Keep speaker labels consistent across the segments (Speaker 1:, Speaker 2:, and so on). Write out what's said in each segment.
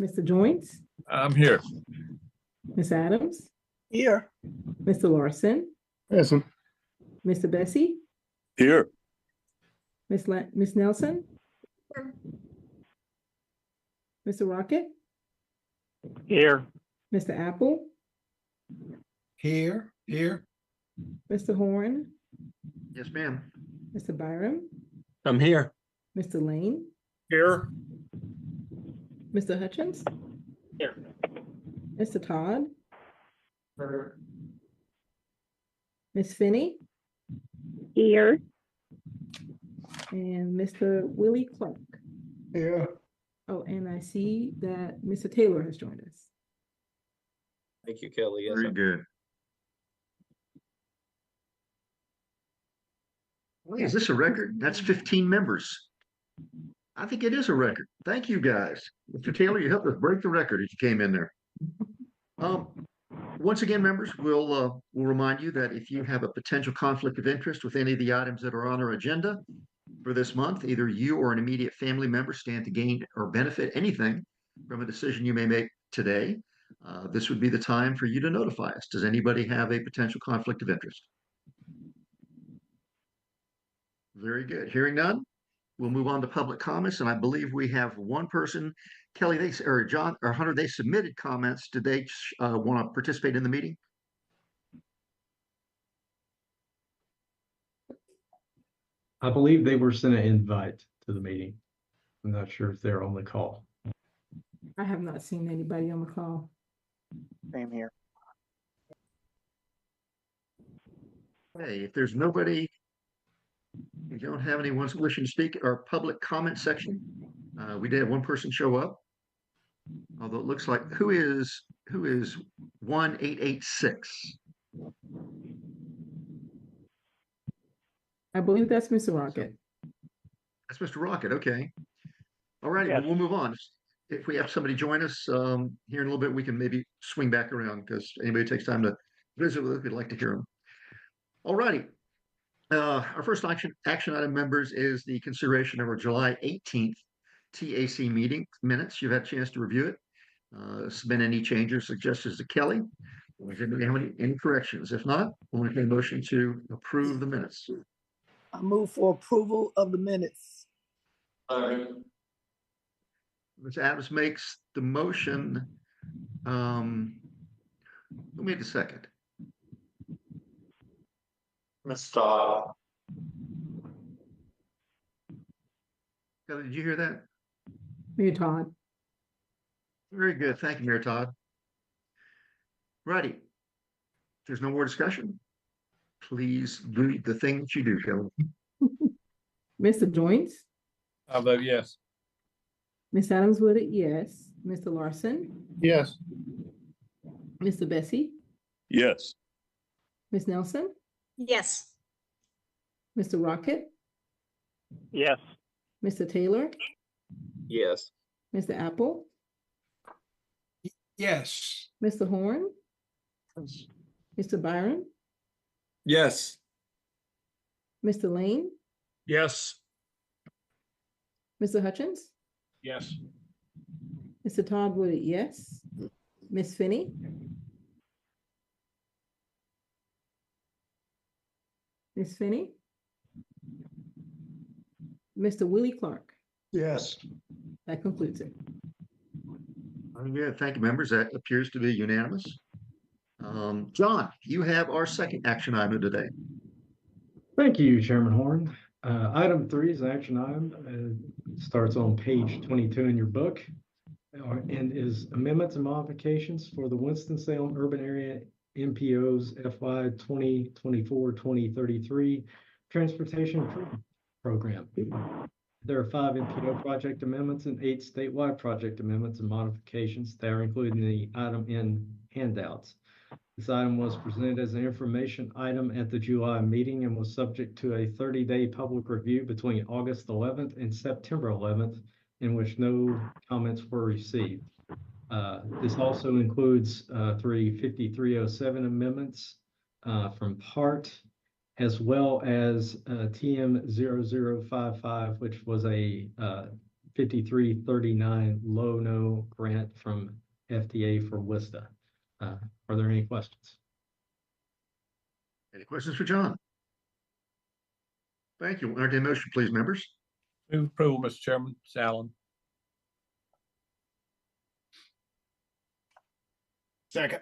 Speaker 1: Mr. Joints,
Speaker 2: I'm here.
Speaker 1: Miss Adams,
Speaker 3: Here.
Speaker 1: Mr. Larson,
Speaker 4: Present.
Speaker 1: Mr. Bessie,
Speaker 2: Here.
Speaker 1: Miss Nelson, Mr. Rocket,
Speaker 3: Here.
Speaker 1: Mr. Apple,
Speaker 4: Here.
Speaker 1: Mr. Horn,
Speaker 4: Yes, ma'am.
Speaker 1: Mr. Byram,
Speaker 3: I'm here.
Speaker 1: Mr. Lane,
Speaker 2: Here.
Speaker 1: Mr. Hutchins,
Speaker 3: Here.
Speaker 1: Mr. Todd, Miss Finney,
Speaker 5: Here.
Speaker 1: and Mr. Willie Clark.
Speaker 4: Here.
Speaker 1: Oh, and I see that Mr. Taylor has joined us.
Speaker 3: Thank you, Kelly. Yes,
Speaker 4: Very good. Wait, is this a record? That's 15 members. I think it is a record. Thank you, guys. Mr. Taylor, you helped us break the record as you came in there. Once again, members, we'll remind you that if you have a potential conflict of interest with any of the items that are on our agenda for this month, either you or an immediate family member stand to gain or benefit anything from a decision you may make today, this would be the time for you to notify us. Does anybody have a potential conflict of interest? Very good. Hearing none, we'll move on to public comments, and I believe we have one person. Kelly, or John or Hunter, they submitted comments. Did they want to participate in the meeting?
Speaker 6: I believe they were sent an invite to the meeting. I'm not sure if they're on the call.
Speaker 1: I have not seen anybody on the call.
Speaker 3: Same here.
Speaker 4: Hey, if there's nobody, we don't have anyone wishing to speak, our public comment section. We did have one person show up, although it looks like who is 1886?
Speaker 1: I believe that's Mr. Rocket.
Speaker 4: That's Mr. Rocket. Okay. All righty,
Speaker 3: Yes.
Speaker 4: we'll move on. If we have somebody join us here in a little bit, we can maybe swing back around because anybody takes time to visit with us, we'd like to hear them. All righty. Our first action item, members, is the consideration of our July 18th TAC meeting minutes. You've had a chance to review it. Submit any changes, suggestions to Kelly. Does anybody have any corrections? If not, we'll make a motion to approve the minutes.
Speaker 3: I move for approval of the minutes.
Speaker 4: Ms. Adams makes the motion. Who made the second?
Speaker 3: Mr.
Speaker 4: Kelly, did you hear that?
Speaker 1: Mayor Todd.
Speaker 4: Very good. Thank you, Mayor Todd. Righty. If there's no more discussion, please do the thing that you do, Kelly.
Speaker 1: Mr. Joints,
Speaker 2: I vote yes.
Speaker 1: Miss Adams voted yes. Mr. Larson,
Speaker 4: Yes.
Speaker 1: Mr. Bessie,
Speaker 2: Yes.
Speaker 1: Miss Nelson,
Speaker 5: Yes.
Speaker 1: Mr. Rocket,
Speaker 3: Yes.
Speaker 1: Mr. Taylor,
Speaker 3: Yes.
Speaker 1: Mr. Apple,
Speaker 4: Yes.
Speaker 1: Mr. Horn, Mr. Byron,
Speaker 2: Yes.
Speaker 1: Mr. Lane,
Speaker 2: Yes.
Speaker 1: Mr. Hutchins,
Speaker 2: Yes.
Speaker 1: Mr. Todd voted yes. Miss Finney, Miss Finney, Mr. Willie Clark.
Speaker 4: Yes.
Speaker 1: That concludes it.
Speaker 4: Very good. Thank you, members. That appears to be unanimous. John, you have our second action item today.
Speaker 6: Thank you, Chairman Horn. Item 3 is an action item. Starts on page 22 in your book and is amendments and modifications for the Winston-Salem Urban Area MPO's FY 2024-2033 Transportation Improvement Program. There are 5 MPO project amendments and 8 statewide project amendments and modifications that are included in the item in handouts. This item was presented as an information item at the July meeting and was subject to a 30-day public review between August 11th and September 11th, in which no comments were received. This also includes 3 5307 amendments from PART, as well as TM 0055, which was a 5339 low-no grant from FDA for WISTA. Are there any questions?
Speaker 4: Any questions for John? Thank you. Entertain a motion, please, members.
Speaker 2: Move approval, Mr. Chairman. Salem. Second.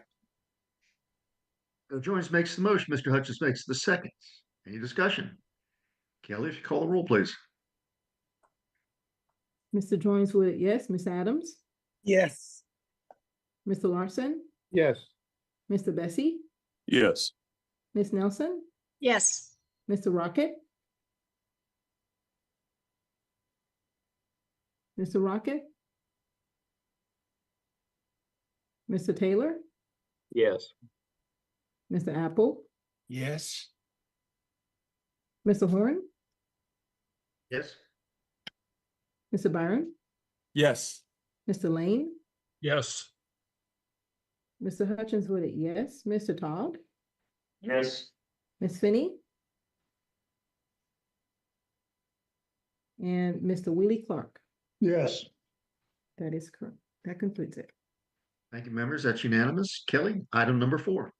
Speaker 4: Jones makes the motion. Mr. Hutchins makes the second. Any discussion? Kelly, if you call the roll, please.
Speaker 1: Mr. Jones voted yes. Ms. Adams,
Speaker 3: Yes.
Speaker 1: Mr. Larson,
Speaker 2: Yes.
Speaker 1: Mr. Bessie,
Speaker 2: Yes.
Speaker 1: Ms. Nelson,
Speaker 5: Yes.
Speaker 1: Mr. Rocket, Mr. Rocket, Mr. Taylor,
Speaker 2: Yes.
Speaker 1: Mr. Apple,
Speaker 2: Yes.
Speaker 1: Mr. Horn,
Speaker 4: Yes.
Speaker 1: Mr. Byron,
Speaker 2: Yes.
Speaker 1: Mr. Lane,
Speaker 2: Yes.
Speaker 1: Mr. Hutchins voted yes. Mr. Todd,
Speaker 2: Yes.
Speaker 1: Ms. Finney, and Mr. Willie Clark.
Speaker 2: Yes.
Speaker 1: That is correct. That completes it.
Speaker 4: Thank you, members. That's unanimous. Kelly, item number 4.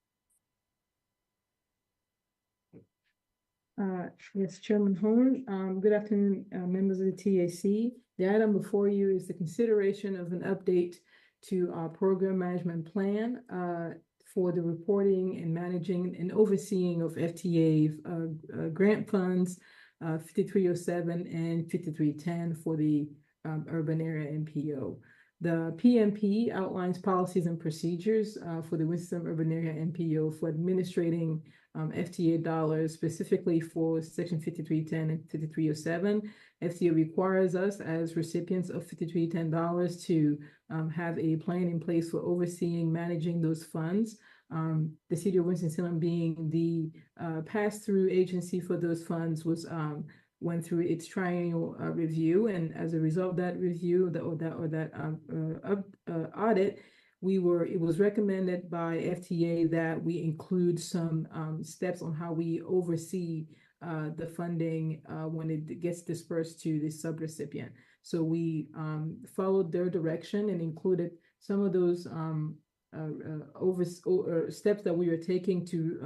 Speaker 1: Yes, Chairman Horn, good afternoon, members of the TAC. The item before you is the consideration of an update to our program management plan for the reporting and managing and overseeing of FTA grant funds 5307 and 5310 for the urban area MPO. The PMP outlines policies and procedures for the Winston Urban Area MPO for administrating FTA dollars specifically for Section 5310 and 5307. FTA requires us as recipients of 5310 to have a plan in place for overseeing, managing those funds. The city of Winston-Salem being the pass-through agency for those funds went through its triennial review, and as a result of that review, audit, it was recommended by FTA that we include some steps on how we oversee the funding when it gets dispersed to the subrecipient. So we followed their direction and included some of those steps that we were taking to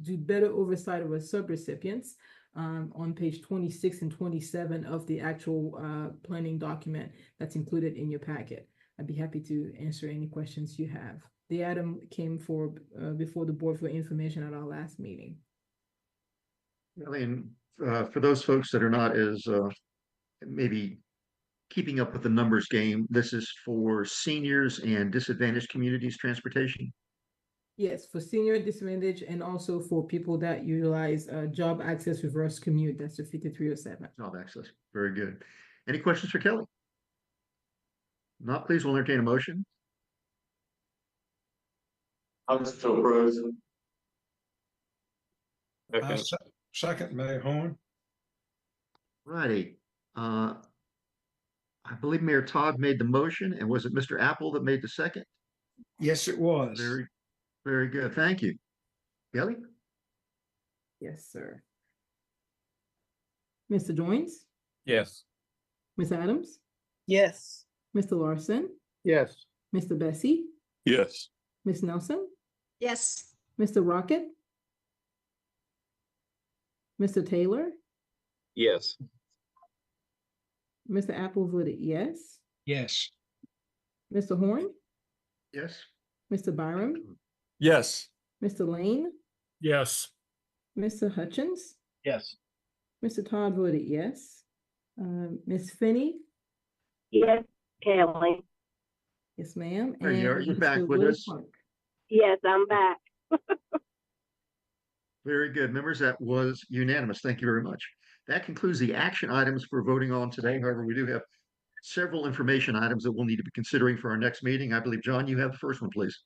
Speaker 1: do better oversight of our subrecipients. On page 26 and 27 of the actual planning document that's included in your packet. I'd be happy to answer any questions you have. The item came before the board for information at our last meeting.
Speaker 4: And for those folks that are not as maybe keeping up with the numbers game, this is for seniors and disadvantaged communities transportation.
Speaker 1: Yes, for senior disadvantage and also for people that utilize job access reverse commute. That's the 5307.
Speaker 4: Job access. Very good. Any questions for Kelly? Not, please, we'll entertain a motion.
Speaker 2: I'm still approve.
Speaker 7: Second, Mayor Horn.
Speaker 4: Righty. I believe Mayor Todd made the motion, and was it Mr. Apple that made the second?
Speaker 7: Yes, it was.
Speaker 4: Very, very good. Thank you. Kelly?
Speaker 1: Yes, sir. Mr. Joins,
Speaker 2: Yes.
Speaker 1: Ms. Adams,
Speaker 3: Yes.
Speaker 1: Mr. Larson,
Speaker 2: Yes.
Speaker 1: Mr. Bessie,
Speaker 2: Yes.
Speaker 1: Ms. Nelson,
Speaker 5: Yes.
Speaker 1: Mr. Rocket, Mr. Taylor,
Speaker 2: Yes.
Speaker 1: Mr. Apple voted yes.
Speaker 7: Yes.
Speaker 1: Mr. Horn,
Speaker 4: Yes.
Speaker 1: Mr. Byram,
Speaker 2: Yes.
Speaker 1: Mr. Lane,
Speaker 2: Yes.
Speaker 1: Mr. Hutchins,
Speaker 2: Yes.
Speaker 1: Mr. Todd voted yes. Ms. Finney,
Speaker 5: Yes, Kelly.
Speaker 1: yes, ma'am.
Speaker 4: There you are.
Speaker 1: And
Speaker 4: You're back
Speaker 1: Mr.
Speaker 4: with
Speaker 1: Will
Speaker 4: us.
Speaker 1: Clark.
Speaker 5: Yes, I'm back.
Speaker 4: Very good. Members, that was unanimous. Thank you very much. That concludes the action items for voting on today. However, we do have several information items that we'll need to be considering for our next meeting. I believe, John, you have the first one, please.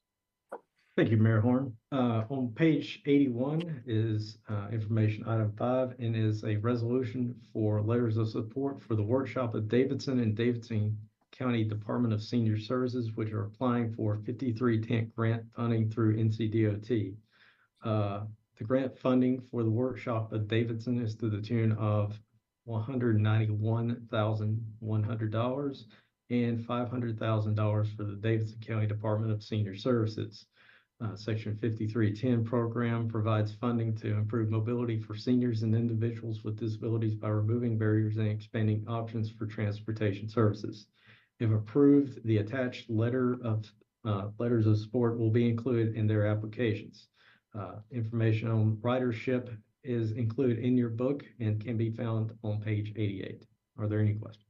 Speaker 6: Thank you, Mayor Horn. On page 81 is information item 5 and is a resolution for letters of support for the workshop of Davidson and Davidson County Department of Senior Services, which are applying for 5310 grant funding through NCDOT. The grant funding for the workshop of Davidson is to the tune of $191,100 and $500,000 for the Davidson County Department of Senior Services. Section 5310 program provides funding to improve mobility for seniors and individuals with disabilities by removing barriers and expanding options for transportation services. If approved, the attached letters of support will be included in their applications. Information on ridership is included in your book and can be found on page 88. Are there any questions?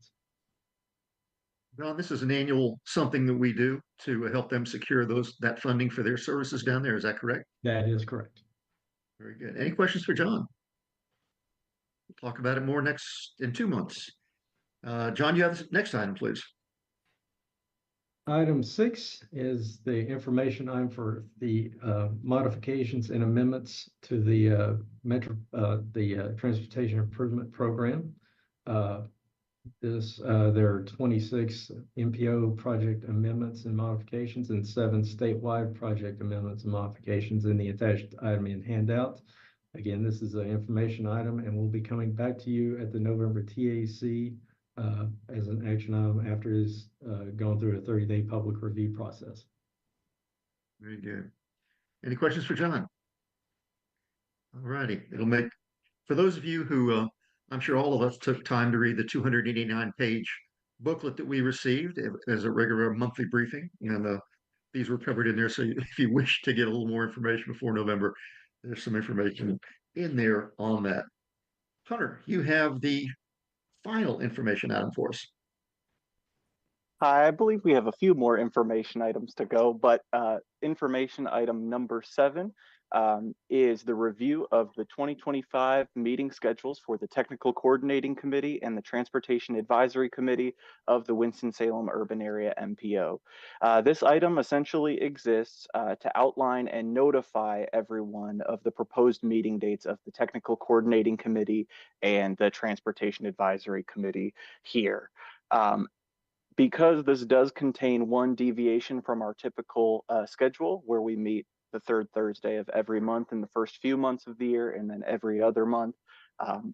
Speaker 4: John, this is an annual something that we do to help them secure that funding for their services down there. Is that correct?
Speaker 6: That is correct.
Speaker 4: Very good. Any questions for John? We'll talk about it more in 2 months. John, you have the next item, please.
Speaker 6: Item 6 is the information item for the modifications and amendments to the Transportation Improvement Program. There are 26 MPO project amendments and modifications and 7 statewide project amendments and modifications in the attached item in handout. Again, this is an information item and we'll be coming back to you at the November TAC as an action item after it's gone through a 30-day public review process.
Speaker 4: Very good. Any questions for John? All righty. For those of you who, I'm sure all of us took time to read the 289-page booklet that we received as a regular monthly briefing. And these were covered in there. So if you wish to get a little more information before November, there's some information in there on that. Hunter, you have the final information item for us.
Speaker 8: I believe we have a few more information items to go, but information item number 7 is the review of the 2025 meeting schedules for the Technical Coordinating Committee and the Transportation Advisory Committee of the Winston-Salem Urban Area MPO. This item essentially exists to outline and notify everyone of the proposed meeting dates of the Technical Coordinating Committee and the Transportation Advisory Committee here. Because this does contain one deviation from our typical schedule, where we meet the 3rd Thursday of every month in the first few months of the year and then every other month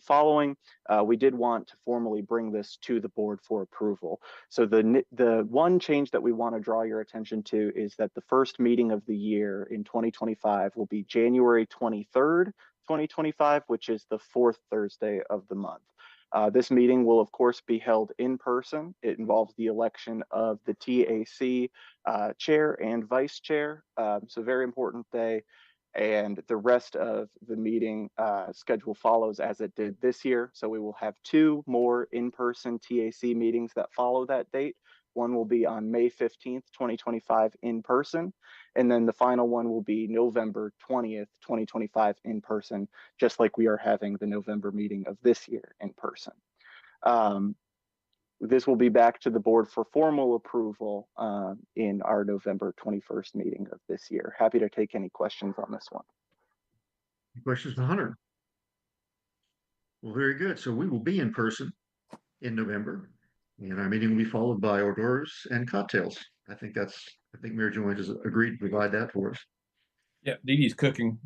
Speaker 8: following, we did want to formally bring this to the board for approval. So the one change that we want to draw your attention to is that the first meeting of the year in 2025 will be January 23rd, 2025, which is the 4th Thursday of the month. This meeting will, of course, be held in person. It involves the election of the TAC chair and vice chair. So very important day. And the rest of the meeting schedule follows as it did this year. So we will have 2 more in-person TAC meetings that follow that date. One will be on May 15th, 2025 in person. And then the final one will be November 20th, 2025 in person, just like we are having the November meeting of this year in person. This will be back to the board for formal approval in our November 21st meeting of this year. Happy to take any questions on this one.
Speaker 4: Questions for Hunter? Well, very good. So we will be in person in November. And our meeting will be followed by hors d'oeuvres and cocktails. I think Mayor Jones has agreed to provide that for us.
Speaker 2: Yeah, Dee Dee's cooking.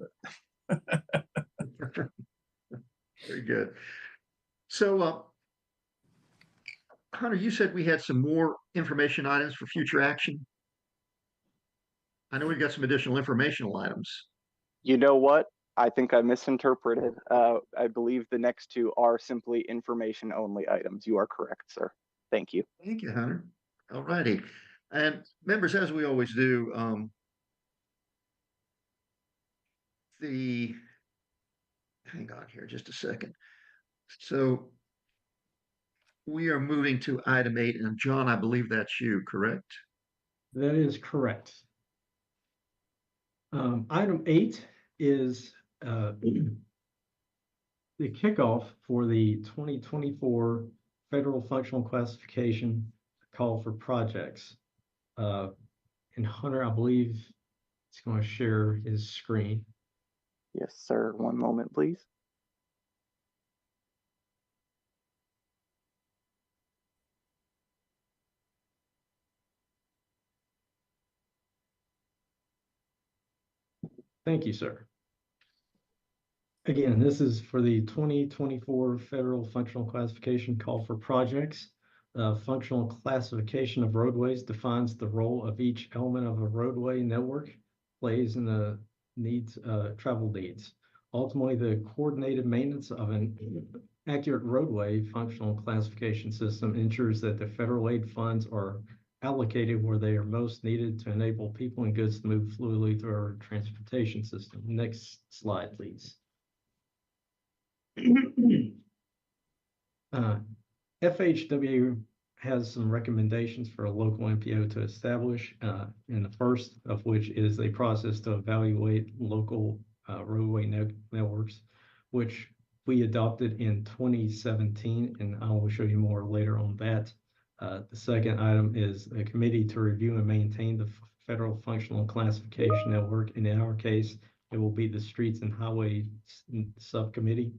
Speaker 4: Very good. So, Hunter, you said we had some more information items for future action. I know we've got some additional informational items.
Speaker 8: You know what? I think I misinterpreted. I believe the next 2 are simply information only items. You are correct, sir. Thank you.
Speaker 4: Thank you, Hunter. All righty. And members, as we always do, hang on here just a second. So we are moving to item 8, and John, I believe that's you, correct?
Speaker 6: That is correct. Item 8 is the kickoff for the 2024 Federal Functional Classification Call for Projects. And Hunter, I believe, is going to share his screen.
Speaker 8: Yes, sir. One moment, please.
Speaker 6: Thank you, sir. Again, this is for the 2024 Federal Functional Classification Call for Projects. Functional classification of roadways defines the role of each element of a roadway network plays in the travel needs. Ultimately, the coordinated maintenance of an accurate roadway functional classification system ensures that the federal aid funds are allocated where they are most needed to enable people and goods to move fluidly through our transportation system. Next slide, please. FHWA has some recommendations for a local MPO to establish, and the first of which is a process to evaluate local roadway networks, which we adopted in 2017, and I will show you more later on that. The second item is a committee to review and maintain the federal functional classification network, and in our case, it will be the Streets and Highway Subcommittee.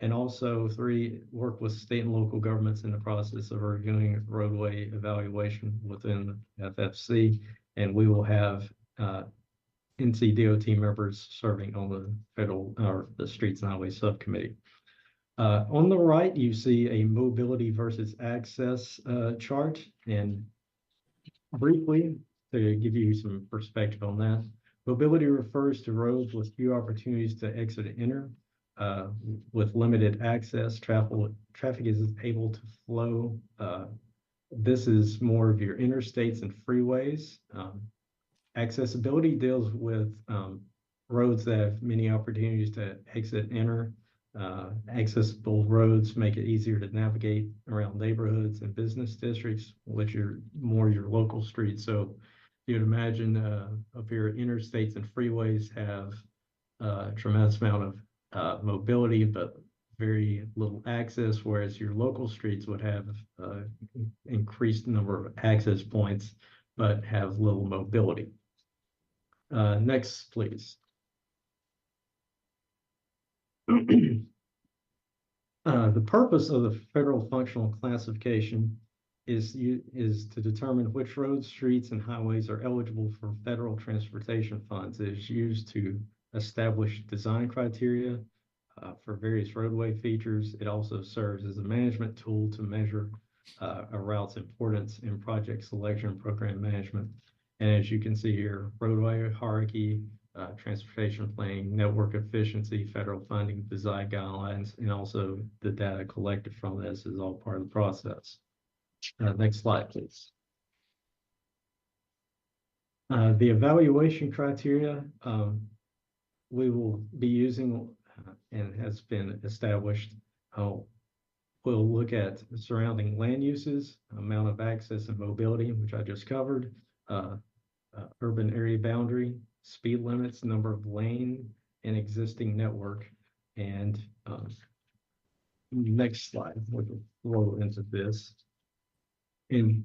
Speaker 6: And also 3, work with state and local governments in the process of reviewing roadway evaluation within FFC. And we will have NCDOT members serving on the federal or the Streets and Highway Subcommittee. On the right, you see a mobility versus access chart. And briefly, to give you some perspective on that, mobility refers to roads with few opportunities to exit and enter. With limited access, traffic is able to flow. This is more of your interstates and freeways. Accessibility deals with roads that have many opportunities to exit and enter. Accessible roads make it easier to navigate around neighborhoods and business districts, which are more your local streets. So you'd imagine up here, interstates and freeways have a tremendous amount of mobility, but very little access, whereas your local streets would have increased number of access points, but have little mobility. Next, please. The purpose of the federal functional classification is to determine which roads, streets, and highways are eligible for federal transportation funds. It is used to establish design criteria for various roadway features. It also serves as a management tool to measure a route's importance in project selection and program management. And as you can see here, roadway hierarchy, transportation planning, network efficiency, federal funding, design guidelines, and also the data collected from this is all part of the process. Next slide, please. The evaluation criteria we will be using and has been established. We'll look at surrounding land uses, amount of access and mobility, which I just covered, urban area boundary, speed limits, number of lane, and existing network. And next slide, we'll roll into this. And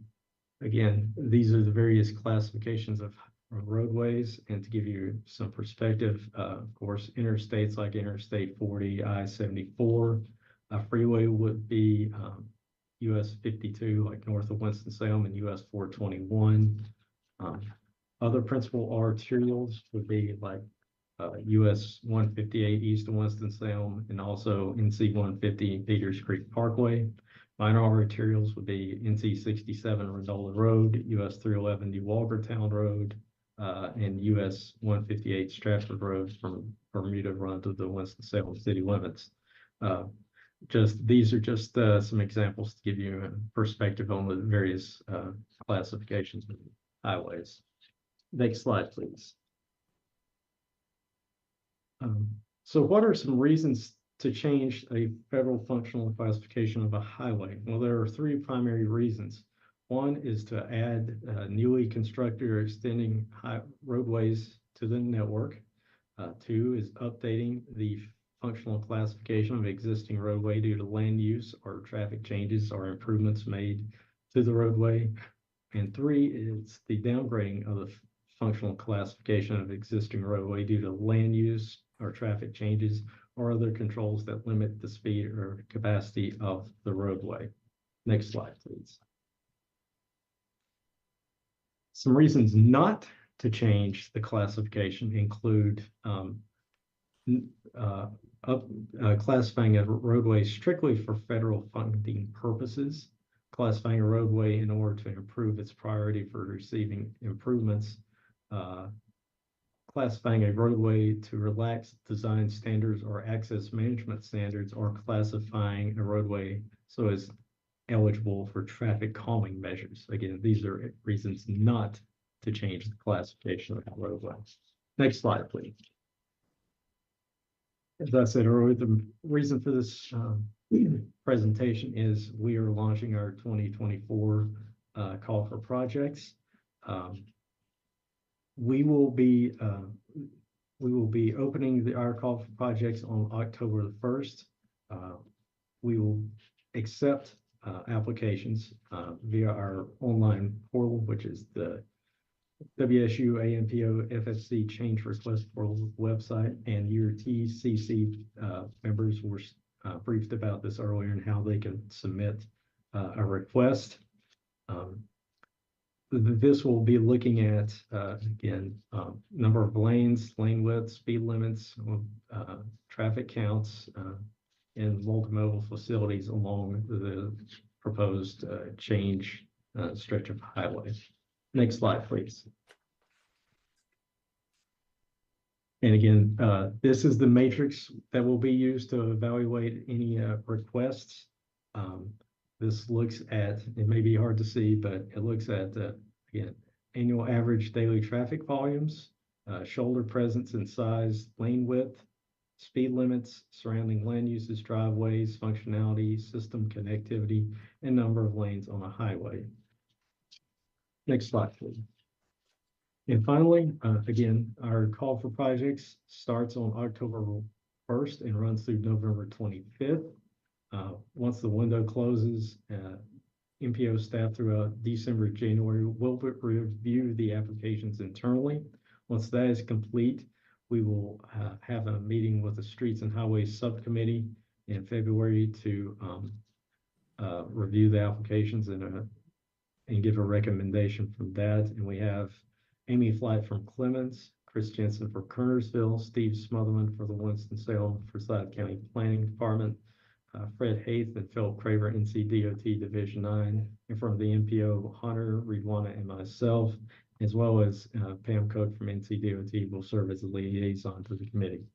Speaker 6: again, these are the various classifications of roadways, and to give you some perspective, of course, interstates like Interstate 40, I-74, a freeway would be US 52, like north of Winston-Salem, and US 421. Other principal arterials would be like US 158 east of Winston-Salem, and also NC 150 Peters Creek Parkway. Minor arterials would be NC 67 Rendola Road, US 311 New Walkertown Road, and US 158 Stratford Road from Bermuda Run to the Winston-Salem city limits. These are just some examples to give you a perspective on the various classifications of highways. Next slide, please. So what are some reasons to change a federal functional classification of a highway? Well, there are 3 primary reasons. One is to add newly constructed or extending roadways to the network. 2 is updating the functional classification of existing roadway due to land use or traffic changes or improvements made to the roadway. And 3 is the downgrading of the functional classification of existing roadway due to land use or traffic changes or other controls that limit the speed or capacity of the roadway. Next slide, please. Some reasons not to change the classification include classifying a roadway strictly for federal funding purposes, classifying a roadway in order to improve its priority for receiving improvements, classifying a roadway to relax design standards or access management standards, or classifying a roadway so as eligible for traffic calming measures. Again, these are reasons not to change the classification of the roadway. Next slide, please. As I said earlier, the reason for this presentation is we are launching our 2024 call for projects. We will be opening our call for projects on October the 1st. We will accept applications via our online portal, which is the WSU AMPO FFC Change Request Portal website, and your TCC members were briefed about this earlier and how they can submit a request. This will be looking at, again, number of lanes, lane width, speed limits, traffic counts, and multimodal facilities along the proposed change stretch of highway. Next slide, please. And again, this is the matrix that will be used to evaluate any requests. This looks at, it may be hard to see, but it looks at, again, annual average daily traffic volumes, shoulder presence and size, lane width, speed limits, surrounding land uses, driveways, functionality, system connectivity, and number of lanes on a highway. Next slide, please. And finally, again, our call for projects starts on October 1st and runs through November 25th. Once the window closes, MPO staff throughout December, January will review the applications internally. Once that is complete, we will have a meeting with the Streets and Highways Subcommittee in February to review the applications and give a recommendation from that. And we have Amy Flight from Clemens, Chris Jensen for Kernersville, Steve Smotherman for the Winston-Salem Forsyth County Planning Department, Fred Haith and Phil Craver, NCDOT Division 9, and from the MPO, Hunter, Redwana, and myself, as well as Pam Cook from NCDOT will serve as a liaison to the committee.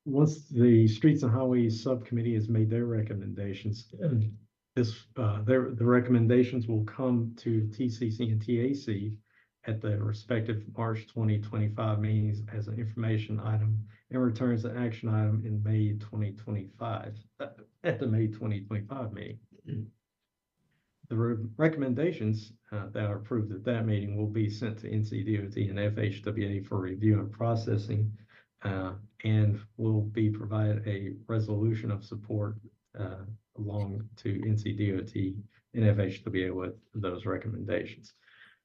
Speaker 6: Once the Streets and Highways Subcommittee has made their recommendations, the recommendations will come to TCC and TAC at the respective March 2025 meetings as an information item, and returns an action item in May 2025 at the May 2025 meeting. The recommendations that are approved at that meeting will be sent to NCDOT and FHWA for review and processing, and will be provided a resolution of support along to NCDOT and FHWA with those recommendations.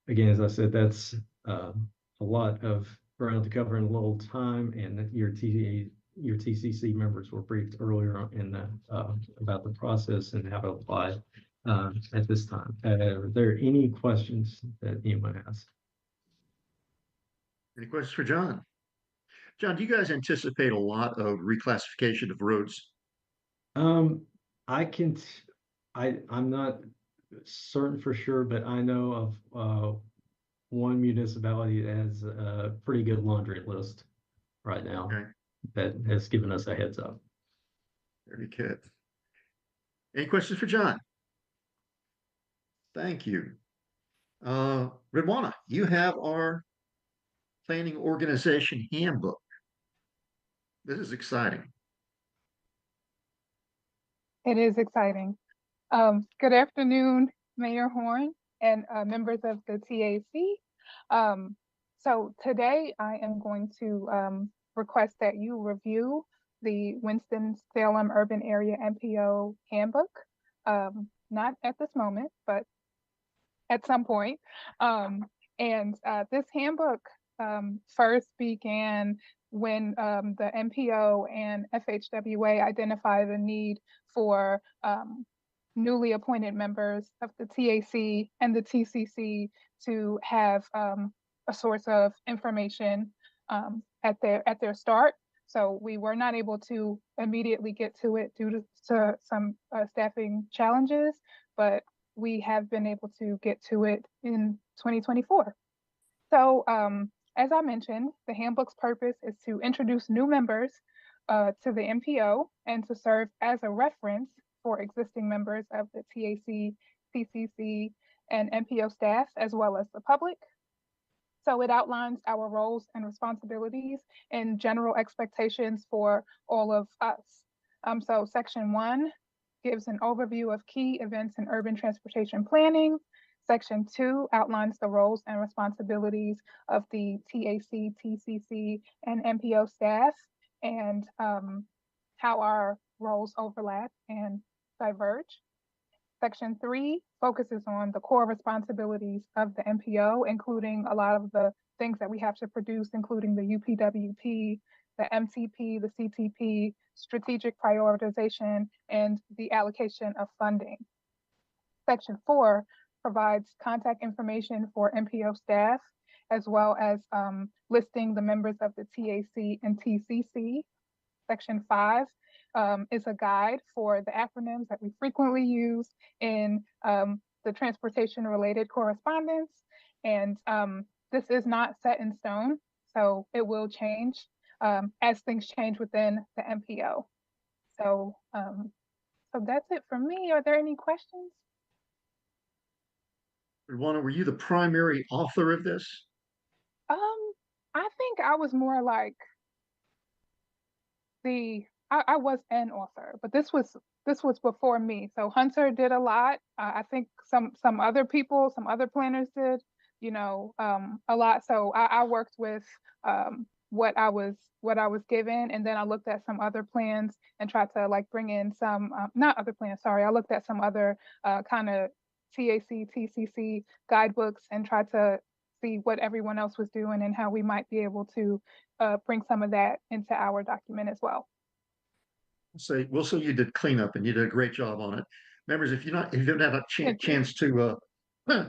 Speaker 6: Again, as I said, that's a lot of ground to cover in a little time, and your TCC members were briefed earlier in about the process and how to apply at this time. Are there any questions that anyone has?
Speaker 4: Any questions for John? John, do you guys anticipate a lot of reclassification of roads?
Speaker 6: I'm not certain for sure, but I know of one municipality that has a pretty good laundry list right now.
Speaker 4: Okay.
Speaker 6: That has given us a heads up.
Speaker 4: Very good. Any questions for John? Thank you. Redwana, you have our planning organization handbook. This is exciting.
Speaker 9: It is exciting. Good afternoon, Mayor Horn and members of the TAC. So today I am going to request that you review the Winston-Salem Urban Area MPO handbook. Not at this moment, but at some point. This handbook first began when the MPO and FHWA identified a need for newly appointed members of the TAC and the TCC to have a source of information at their start. So we were not able to immediately get to it due to some staffing challenges, but we have been able to get to it in 2024. So as I mentioned, the handbook's purpose is to introduce new members to the MPO and to serve as a reference for existing members of the TAC, TCC, and MPO staff, as well as the public. So it outlines our roles and responsibilities and general expectations for all of us. So Section 1 gives an overview of key events in urban transportation planning. Section 2 outlines the roles and responsibilities of the TAC, TCC, and MPO staff and how our roles overlap and diverge. Section 3 focuses on the core responsibilities of the MPO, including a lot of the things that we have to produce, including the UPWP, the MTP, the CTP, strategic prioritization, and the allocation of funding. Section 4 provides contact information for MPO staff, as well as listing the members of the TAC and TCC. Section 5 is a guide for the acronyms that we frequently use in the transportation-related correspondence. And this is not set in stone, so it will change as things change within the MPO. So, so that's it for me. Are there any questions?
Speaker 4: Rwana, were you the primary author of this?
Speaker 9: I think I was more like I was an author, but this was before me. So Hunter did a lot. I think some other people, some other planners did, you know, a lot. So I worked with what I was given, and then I looked at some other plans and tried to like bring in some not other plans. Sorry, I looked at some other kind of TAC, TCC guidebooks and tried to see what everyone else was doing and how we might be able to bring some of that into our document as well.
Speaker 4: We'll say you did cleanup and you did a great job on it. Members, if you don't have a chance to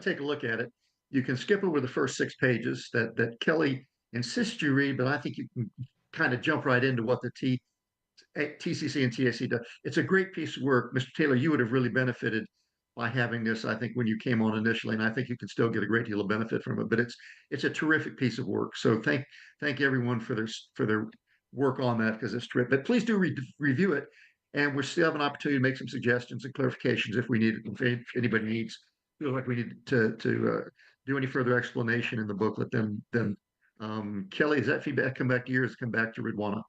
Speaker 4: take a look at it, you can skip over the first 6 pages that Kelly insists you read, but I think you can kind of jump right into what the TCC and TAC does. It's a great piece of work. Mr. Taylor, you would have really benefited by having this, I think, when you came on initially, and I think you can still get a great deal of benefit from it, but it's a terrific piece of work. So thank everyone for their work on that, because it's terrific. But please do review it, and we still have an opportunity to make some suggestions and clarifications if we need it. If anybody feels like we need to do any further explanation in the booklet, then Kelly, does that feedback come back to you, or does it come back to Ridwana?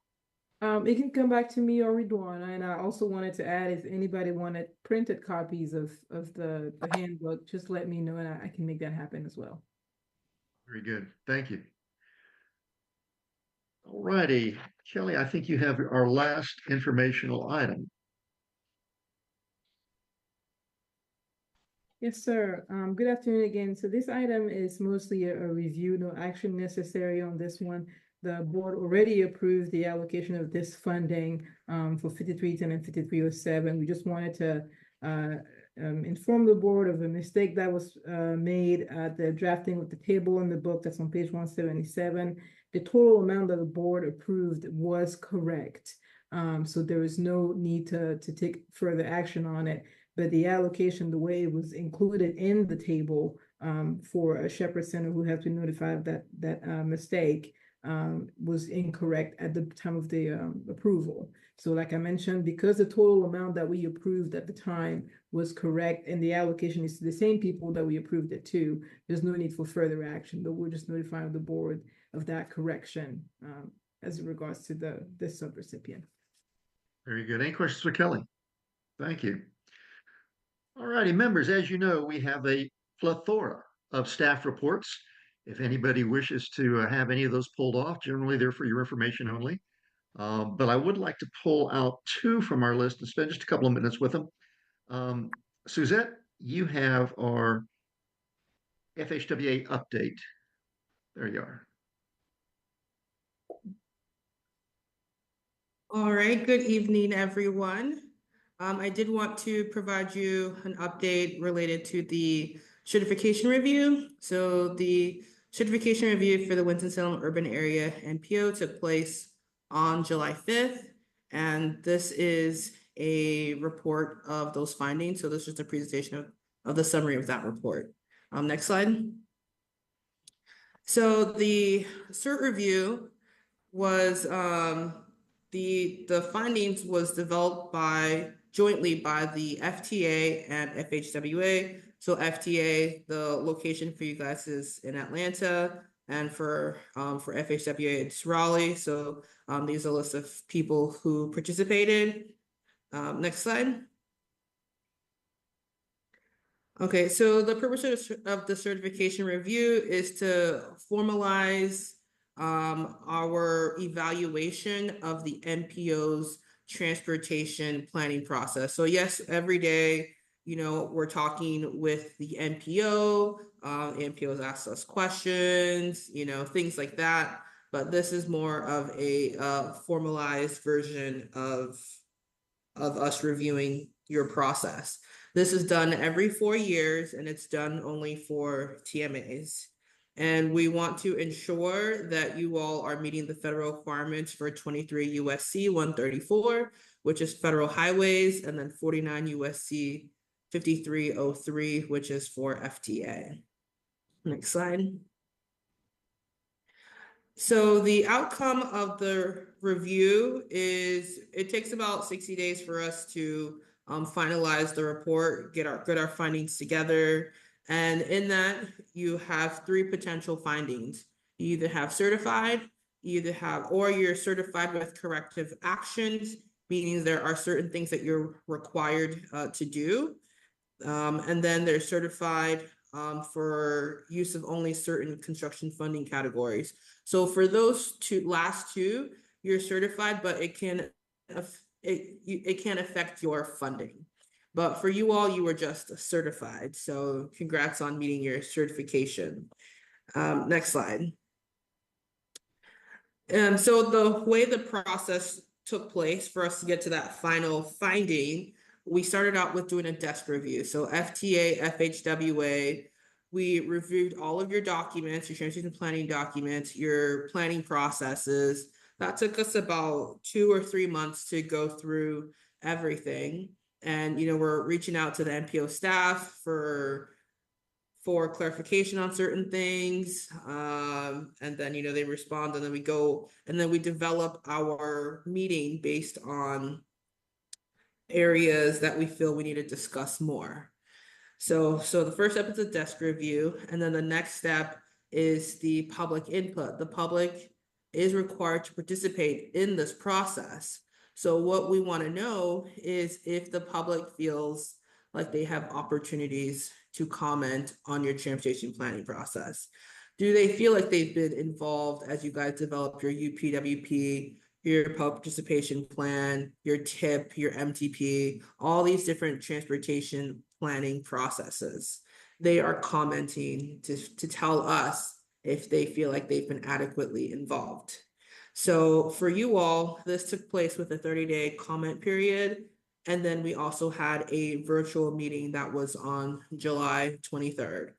Speaker 1: It can come back to me or Ridwana, and I also wanted to add, if anybody wanted printed copies of the handbook, just let me know, and I can make that happen as well.
Speaker 4: Very good, thank you. All righty, Kelly, I think you have our last informational item.
Speaker 1: Yes, sir. Good afternoon again. So this item is mostly a review, no action necessary on this one. The board already approved the allocation of this funding for 5310 and 5307. We just wanted to inform the board of a mistake that was made at the drafting of the table in the book that's on page 177. The total amount that the board approved was correct. So there is no need to take further action on it. But the allocation, the way it was included in the table for a Shepherd Center who has been notified of that mistake, was incorrect at the time of the approval. So like I mentioned, because the total amount that we approved at the time was correct and the allocation is to the same people that we approved it to, there's no need for further action, but we're just notifying the board of that correction as it regards to this subrecipient.
Speaker 4: Very good. Any questions for Kelly? Thank you. All righty, members, as you know, we have a plethora of staff reports. If anybody wishes to have any of those pulled off, generally they're for your information only. But I would like to pull out 2 from our list and spend just a couple of minutes with them. Suzette, you have our FHWA update. There you are.
Speaker 10: All right, good evening, everyone. I did want to provide you an update related to the certification review. So the certification review for the Winston-Salem urban area MPO took place on July 5th. And this is a report of those findings. So this is just a presentation of the summary of that report. Next slide. So the CERT review was the findings was developed jointly by the FTA and FHWA. So FTA, the location for you guys is in Atlanta, and for FHWA it's Raleigh. So these are a list of people who participated. Next slide. Okay, so the purpose of the certification review is to formalize our evaluation of the MPO's transportation planning process. So yes, every day, we're talking with the MPO, MPOs ask us questions, things like that. But this is more of a formalized version of us reviewing your process. This is done every 4 years, and it's done only for TMAs. And we want to ensure that you all are meeting the federal requirements for 23 USC 134, which is federal highways, and then 49 USC 5303, which is for FTA. Next slide. So the outcome of the review is it takes about 60 days for us to finalize the report, get our findings together. And in that, you have 3 potential findings. You either have certified, or you're certified with corrective actions, meaning there are certain things that you're required to do. And then they're certified for use of only certain construction funding categories. So for those last two, you're certified, but it can't affect your funding. But for you all, you were just certified. So congrats on meeting your certification. Next slide. So the way the process took place for us to get to that final finding, we started out with doing a desk review. So FTA, FHWA, we reviewed all of your documents, your transportation planning documents, your planning processes. That took us about 2 or 3 months to go through everything. And, we're reaching out to the MPO staff for clarification on certain things. And then, they respond, and then we go, and then we develop our meeting based on areas that we feel we need to discuss more. So the first step is a desk review, and then the next step is the public input. The public is required to participate in this process. So what we want to know is if the public feels like they have opportunities to comment on your transportation planning process. Do they feel like they've been involved as you guys develop your UPWP, your public participation plan, your TIP, your MTP, all these different transportation planning processes? They are commenting to tell us if they feel like they've been adequately involved. So for you all, this took place with a 30-day comment period. And then we also had a virtual meeting that was on July 23rd.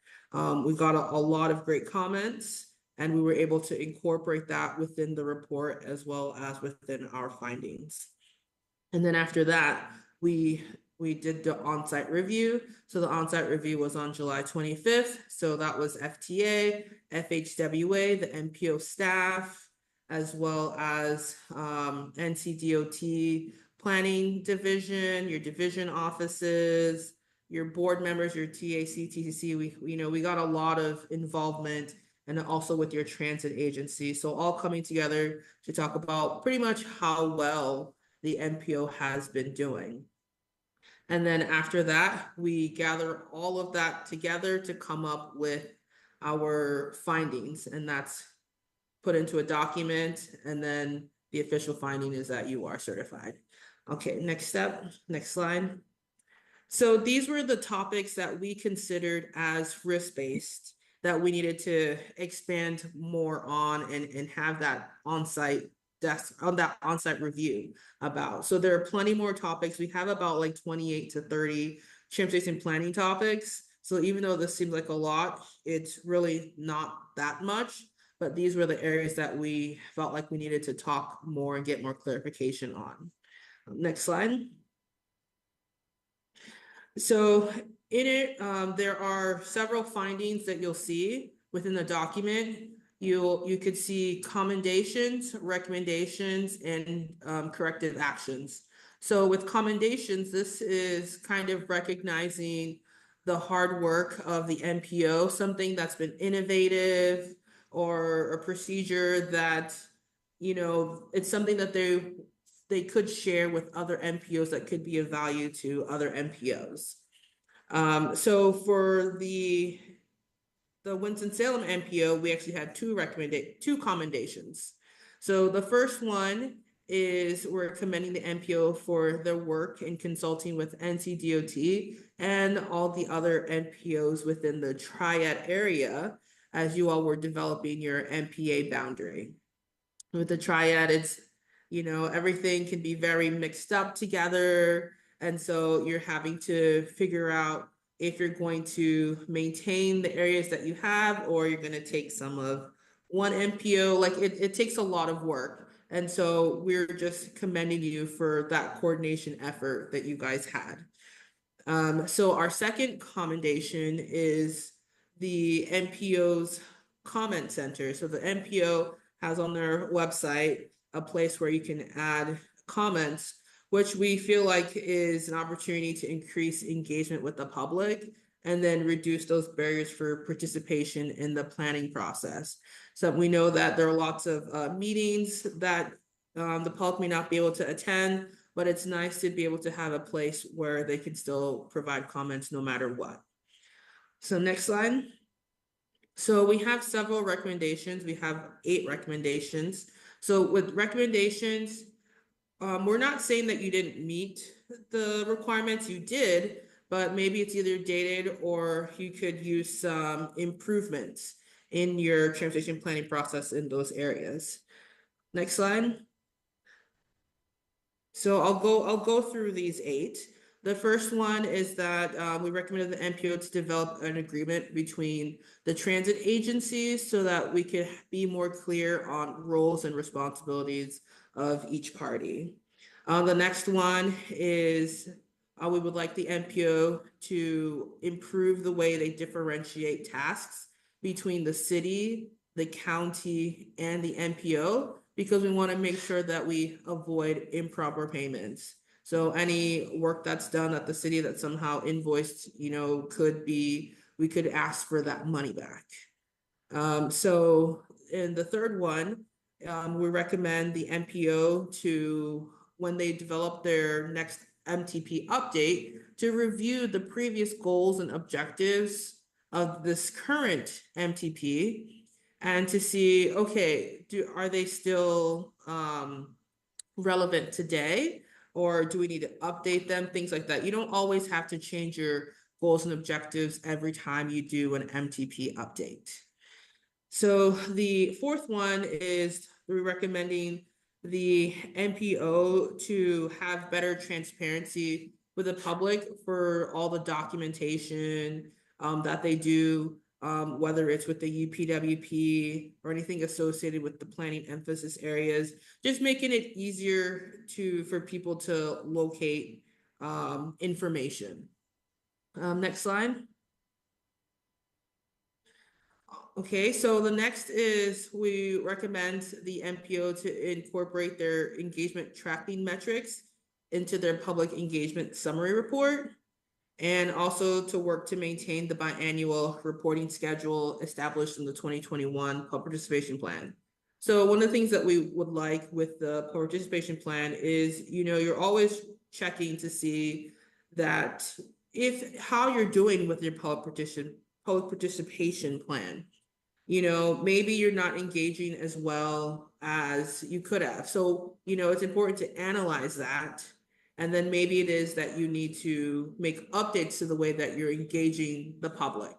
Speaker 10: We got a lot of great comments, and we were able to incorporate that within the report as well as within our findings. And then after that, we did the on-site review. So the on-site review was on July 25th. So that was FTA, FHWA, the MPO staff, as well as NCDOT planning division, your division offices, your board members, your TAC, TCC. We got a lot of involvement, and also with your transit agency. So all coming together to talk about pretty much how well the MPO has been doing. And then after that, we gather all of that together to come up with our findings, and that's put into a document, and then the official finding is that you are certified. Okay, next step, next slide. So these were the topics that we considered as risk-based that we needed to expand more on and have that on-site review about. So there are plenty more topics. We have about like 28 to 30 transportation planning topics, So even though this seems like a lot, it's really not that much, but these were the areas that we felt like we needed to talk more and get more clarification on. Next slide. So in it, there are several findings that you'll see within the document. You could see commendations, recommendations, and corrective actions. So with commendations, this is kind of recognizing the hard work of the MPO, something that's been innovative or a procedure that, you know, it's something that they could share with other MPOs that could be of value to other MPOs. So for the Winston-Salem MPO, we actually had two commendations. So the first one is we're commending the MPO for their work in consulting with NCDOT and all the other MPOs within the Triad area as you all were developing your MPA boundary. With the Triad, it's, you know, everything can be very mixed up together. And so you're having to figure out if you're going to maintain the areas that you have, or you're going to take some of one MPO. Like it takes a lot of work. And so we're just commending you for that coordination effort that you guys had. So our second commendation is the MPO's comment center. So the MPO has on their website a place where you can add comments, which we feel like is an opportunity to increase engagement with the public and then reduce those barriers for participation in the planning process. So we know that there are lots of meetings that the public may not be able to attend, but it's nice to be able to have a place where they can still provide comments no matter what. So next slide. So we have several recommendations. We have 8 recommendations. So with recommendations, we're not saying that you didn't meet the requirements, you did, but maybe it's either dated or you could use some improvements in your transportation planning process in those areas. Next slide. So I'll go through these 8. The first one is that we recommended the MPO to develop an agreement between the transit agencies so that we could be more clear on roles and responsibilities of each party. The next one is we would like the MPO to improve the way they differentiate tasks between the city, the county, and the MPO, because we want to make sure that we avoid improper payments. So any work that's done at the city that somehow invoiced, you know, we could ask for that money back. So in the third one, we recommend the MPO to, when they develop their next MTP update, to review the previous goals and objectives of this current MTP and to see, okay, are they still relevant today, or do we need to update them, things like that. You don't always have to change your goals and objectives every time you do an MTP update. So the fourth one is we're recommending the MPO to have better transparency with the public for all the documentation that they do, whether it's with the UPWP or anything associated with the planning emphasis areas, just making it easier for people to locate information. Next slide. Okay, so the next is we recommend the MPO to incorporate their engagement tracking metrics into their public engagement summary report, and also to work to maintain the biannual reporting schedule established in the 2021 public participation plan. So one of the things that we would like with the public participation plan is, you know, you're always checking to see that how you're doing with your public participation plan. You know, maybe you're not engaging as well as you could have. So, you know, it's important to analyze that. And then maybe it is that you need to make updates to the way that you're engaging the public.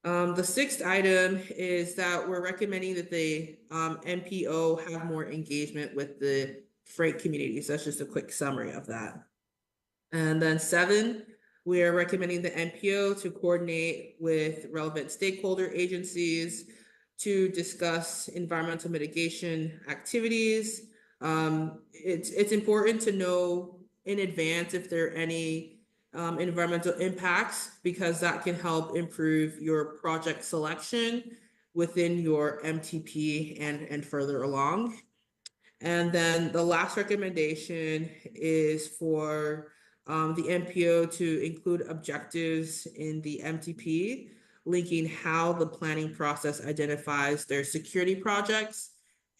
Speaker 10: The sixth item is that we're recommending that the MPO have more engagement with the freight community. So that's just a quick summary of that. And then 7, We are recommending the NPO to coordinate with relevant stakeholder agencies to discuss environmental mitigation activities. It's important to know in advance if there are any environmental impacts, because that can help improve your project selection within your MTP and further along. And then the last recommendation is for the NPO to include objectives in the MTP, linking how the planning process identifies their security projects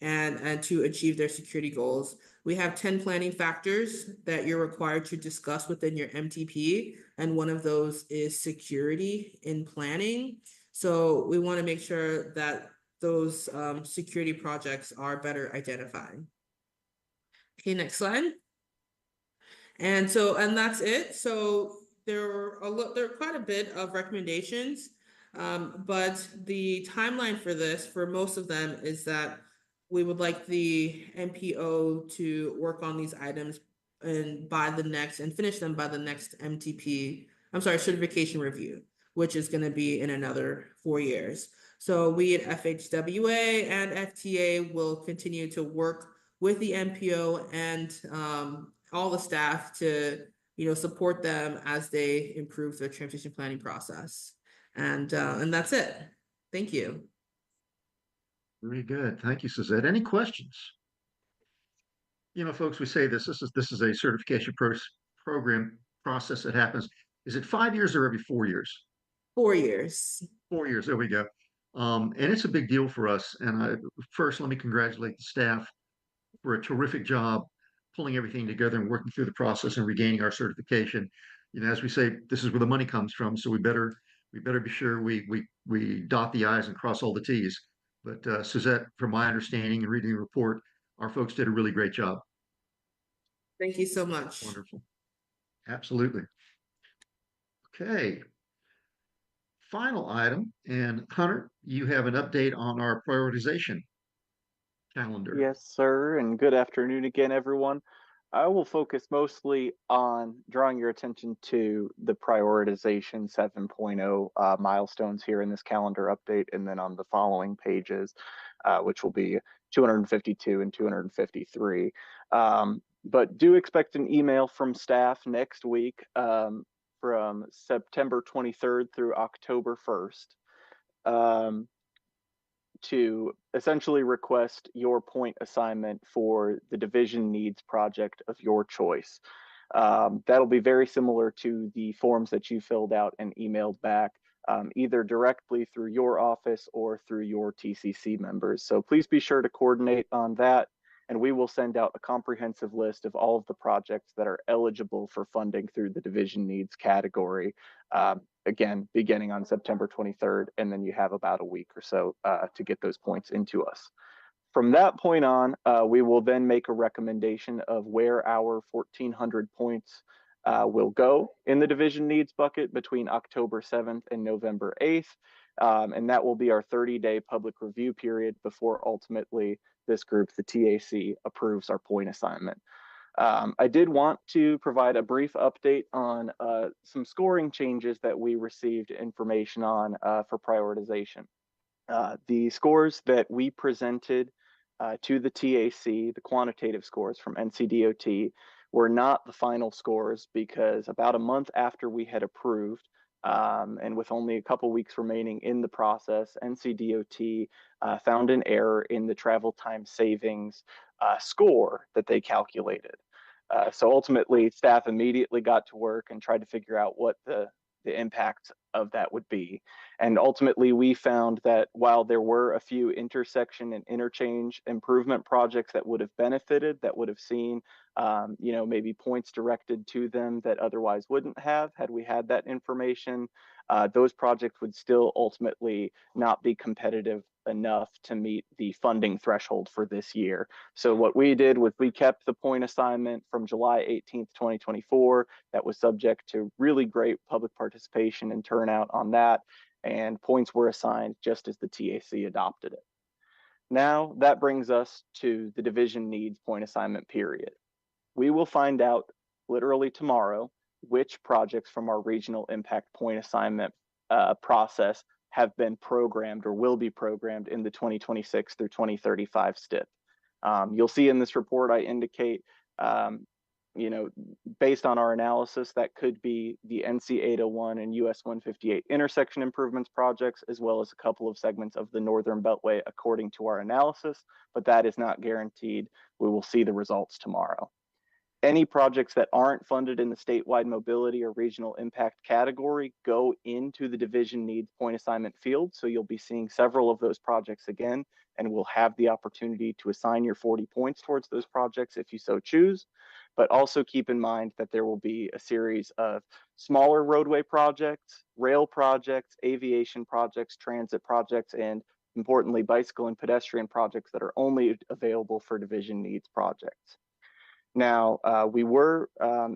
Speaker 10: and to achieve their security goals. We have 10 planning factors that you're required to discuss within your MTP, and one of those is security in planning. So we want to make sure that those security projects are better identified. Okay, next slide. And that's it. So there are quite a bit of recommendations, but the timeline for this, for most of them, is that we would like the NPO to work on these items and finish them by the next certification review, which is going to be in another 4 years. So we at FHWA and FTA will continue to work with the NPO and all the staff to support them as they improve their transition planning process. And that's it. Thank you.
Speaker 4: Very good. Thank you, Suzette. Any questions? Folks, we say this is a certification program process that happens. Is it 5 years or every 4 years?
Speaker 10: 4 years.
Speaker 4: 4 years. There we go. And it's a big deal for us. And first, let me congratulate the staff for a terrific job pulling everything together and working through the process and regaining our certification. As we say, this is where the money comes from, so we better be sure we dot the I's and cross all the T's. But Suzette, from my understanding and reading the report, our folks did a really great job.
Speaker 10: Thank you so much.
Speaker 4: Wonderful. Absolutely. Okay. Final item, and Hunter, you have an update on our prioritization calendar.
Speaker 8: Yes, sir, and good afternoon again, everyone. I will focus mostly on drawing your attention to the prioritization 7.0 milestones here in this calendar update, and then on the following pages, which will be 252 and 253. But do expect an email from staff next week from September 23rd through October 1st. To essentially request your point assignment for the division needs project of your choice. That'll be very similar to the forms that you filled out and emailed back, either directly through your office or through your TCC members. So please be sure to coordinate on that, and we will send out a comprehensive list of all of the projects that are eligible for funding through the division needs category. Again, beginning on September 23rd, and then you have about a week or so to get those points into us. From that point on, we will then make a recommendation of where our 1,400 points will go in the division needs bucket between October 7th and November 8th. And that will be our 30-day public review period before ultimately this group, the TAC, approves our point assignment. I did want to provide a brief update on some scoring changes that we received information on for prioritization. The scores that we presented to the TAC, the quantitative scores from NCDOT, were not the final scores, because about a month after we had approved, and with only a couple weeks remaining in the process, NCDOT found an error in the travel time savings score that they calculated. So ultimately, staff immediately got to work and tried to figure out what the impact of that would be. And ultimately, we found that while there were a few intersection and interchange improvement projects that would have benefited, that would have seen, maybe points directed to them that otherwise wouldn't have had we had that information, those projects would still ultimately not be competitive enough to meet the funding threshold for this year. So what we did was we kept the point assignment from July 18th, 2024. That was subject to really great public participation and turnout on that, and points were assigned just as the TAC adopted it. Now that brings us to the division needs point assignment period. We will find out literally tomorrow which projects from our regional impact point assignment process have been programmed or will be programmed in the 2026 through 2035 STIP. You'll see in this report, I indicate, based on our analysis, that could be the NC 801 and US 158 intersection improvements projects, as well as a couple of segments of the Northern Beltway according to our analysis, but that is not guaranteed. We will see the results tomorrow. Any projects that aren't funded in the statewide mobility or regional impact category go into the division needs point assignment field. So you'll be seeing several of those projects again, and we'll have the opportunity to assign your 40 points towards those projects if you so choose. But also keep in mind that there will be a series of smaller roadway projects, rail projects, aviation projects, transit projects, and importantly, bicycle and pedestrian projects that are only available for division needs projects. Now, we were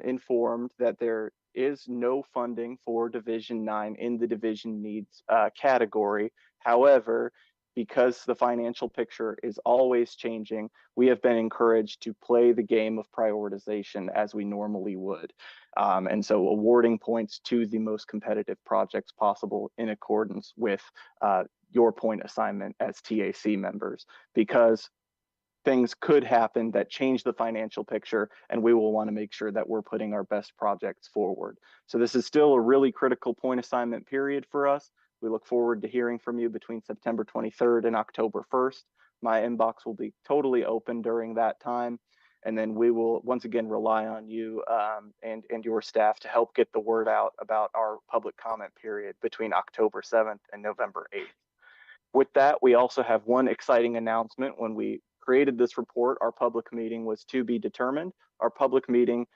Speaker 8: informed that there is no funding for Division 9 in the division needs category. However, because the financial picture is always changing, we have been encouraged to play the game of prioritization as we normally would. And so awarding points to the most competitive projects possible in accordance with your point assignment as TAC members, because things could happen that change the financial picture, and we will want to make sure that we're putting our best projects forward. So this is still a really critical point assignment period for us. We look forward to hearing from you between September 23rd and October 1st. My inbox will be totally open during that time. And then we will once again rely on you and your staff to help get the word out about our public comment period between October 7th and November 8th. With that, we also have one exciting announcement. When we created this report, our public meeting was to be determined. Our public meeting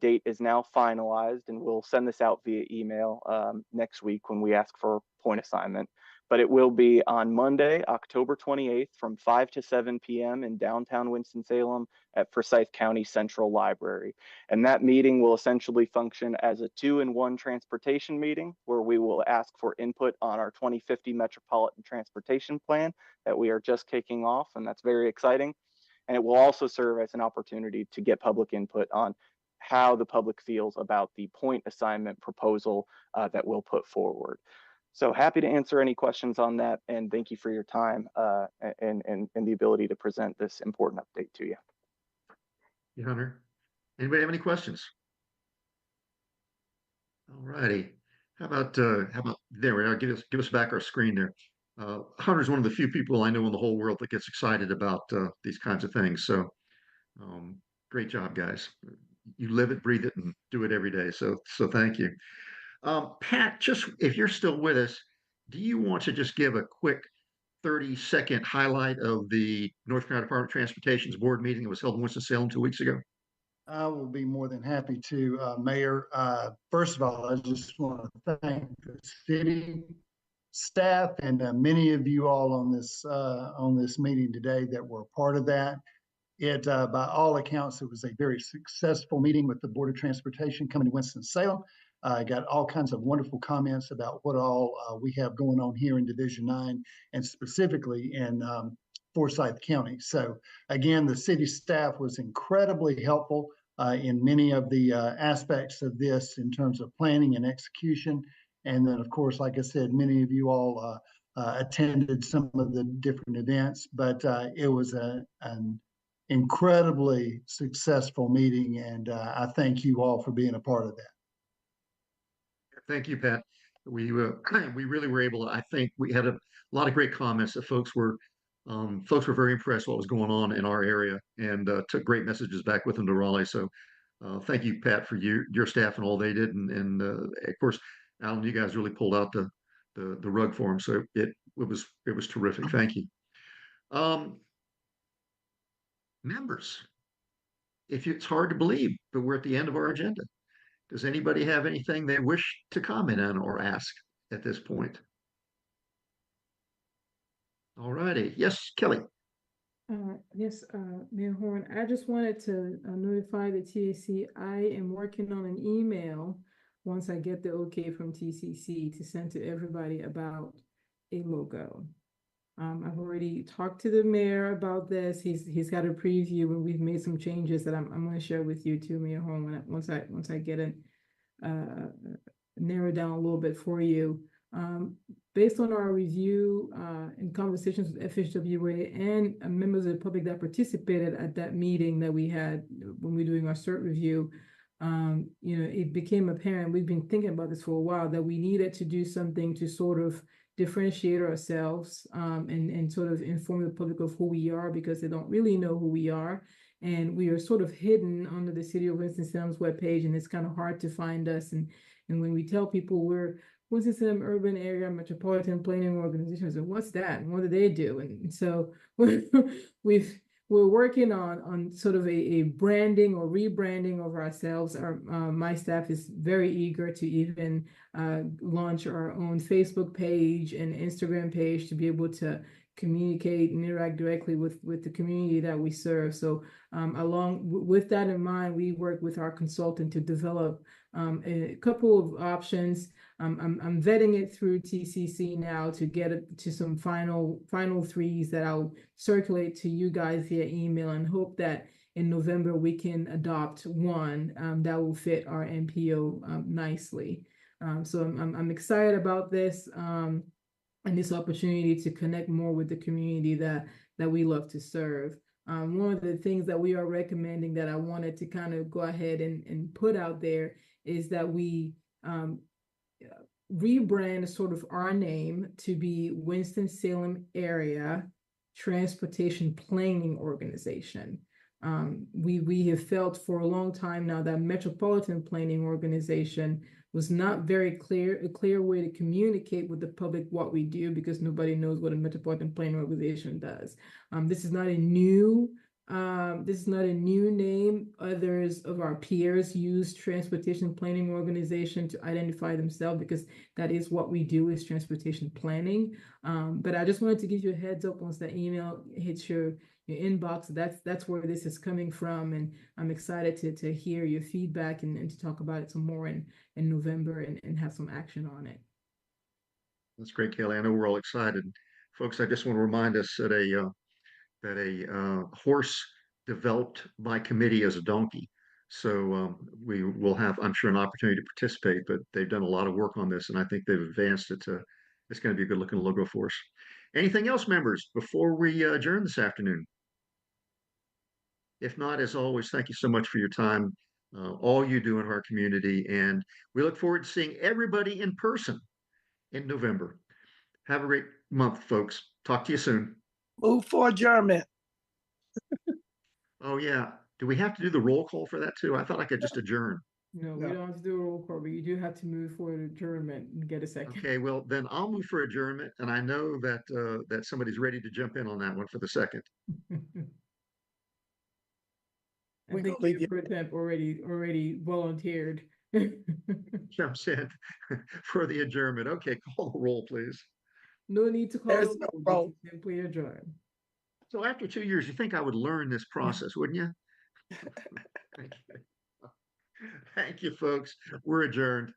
Speaker 8: date is now finalized, and we'll send this out via email next week when we ask for a point assignment. But it will be on Monday, October 28th from 5 to 7 p.m. in downtown Winston-Salem at Forsyth County Central Library. And that meeting will essentially function as a 2-in-1 transportation meeting, where we will ask for input on our 2050 Metropolitan Transportation Plan that we are just kicking off, and that's very exciting. And it will also serve as an opportunity to get public input on how the public feels about the point assignment proposal that we'll put forward. So happy to answer any questions on that, and thank you for your time and the ability to present this important update to you.
Speaker 4: Yeah, Hunter. Anybody have any questions? All righty. How about there we are. Give us back our screen there. Hunter's one of the few people I know in the whole world that gets excited about these kinds of things. So great job, guys. You live it, breathe it, and do it every day. So thank you. Pat, just if you're still with us, do you want to just give a quick 30-second highlight of the North Carolina Department of Transportation's board meeting that was held in Winston-Salem 2 weeks ago?
Speaker 11: I will be more than happy to, Mayor. First of all, I just want to thank the city staff and many of you all on this meeting today that were a part of that. It, by all accounts, it was a very successful meeting with the Board of Transportation coming to Winston-Salem. I got all kinds of wonderful comments about what all we have going on here in Division 9 and specifically in Forsyth County. So again, the city staff was incredibly helpful in many of the aspects of this in terms of planning and execution. And then, of course, like I said, many of you all attended some of the different events, but it was an incredibly successful meeting, and I thank you all for being a part of that.
Speaker 4: Thank you, Pat. We really were able to, I think we had a lot of great comments that folks were very impressed with what was going on in our area and took great messages back with them to Raleigh. So thank you, Pat, for your staff and all they did. And of course, Alan, you guys really pulled out the rug for them. So it was terrific. Thank you. Members, it's hard to believe, but we're at the end of our agenda. Does anybody have anything they wish to comment on or ask at this point? All righty. Yes, Kelly.
Speaker 1: Yes, Mayor Horn, I just wanted to notify the TAC I am working on an email once I get the okay from TCC to send to everybody about a logo. I've already talked to the mayor about this. He's got a preview and we've made some changes that I'm going to share with you too, Mayor Horn, once I get it narrow down a little bit for you. Based on our review and conversations with FHWA and members of the public that participated at that meeting that we had when we were doing our CERT review, it became apparent, we've been thinking about this for a while, that we needed to do something to sort of differentiate ourselves and sort of inform the public of who we are, because they don't really know who we are. And we are sort of hidden under the City of Winston-Salem's webpage, and it's kind of hard to find us. And when we tell people we're Winston-Salem Urban Area Metropolitan Planning Organization, and what's that? And what do they do? And so we're working on sort of a branding or rebranding of ourselves. My staff is very eager to even launch our own Facebook page and Instagram page to be able to communicate and interact directly with the community that we serve. So along with that in mind, we work with our consultant to develop a couple of options. I'm vetting it through TCC now to get it to some final threes that I'll circulate to you guys via email, and hope that in November we can adopt one that will fit our MPO nicely. So I'm excited about this and this opportunity to connect more with the community that we love to serve. One of the things that we are recommending that I wanted to kind of go ahead and put out there is that we rebrand sort of our name to be Winston-Salem Area Transportation Planning Organization. We have felt for a long time now that Metropolitan Planning Organization was not very a clear way to communicate with the public what we do, because nobody knows what a Metropolitan Planning Organization does. This is not a new name. Others of our peers use Transportation Planning Organization to identify themselves, because that is what we do, is transportation planning. But I just wanted to give you a heads up once that email hits your inbox. That's where this is coming from, and I'm excited to hear your feedback and to talk about it some more in November and have some action on it.
Speaker 4: That's great, Kelly. I know we're all excited. Folks, I just want to remind us that a horse developed by committee as a donkey. So we will have, I'm sure, an opportunity to participate, but they've done a lot of work on this, and I think they've advanced it to, it's going to be a good looking logo for us. Anything else, members, before we adjourn this afternoon? If not, as always, thank you so much for your time, all you do in our community, and we look forward to seeing everybody in person in November. Have a great month, folks. Talk to you soon.
Speaker 3: Move for adjournment.
Speaker 4: Oh, yeah. Do we have to do the roll call for that too? I thought I could just adjourn.
Speaker 1: No, we don't have to do a roll call, but you do have to move for adjournment and get a second.
Speaker 4: Okay, well, then I'll move for adjournment, and I know that that somebody's ready to jump in on that one for the second.
Speaker 1: I think your pro temp already volunteered.
Speaker 4: Jumps in for the adjournment. Okay, call the roll, please.
Speaker 1: No need to call
Speaker 3: There's
Speaker 1: the
Speaker 3: no
Speaker 1: roll,
Speaker 3: roll.
Speaker 1: just simply adjourn.
Speaker 4: So after 2 years, you think I would learn this process, wouldn't you? Thank you. Thank you, folks. We're adjourned.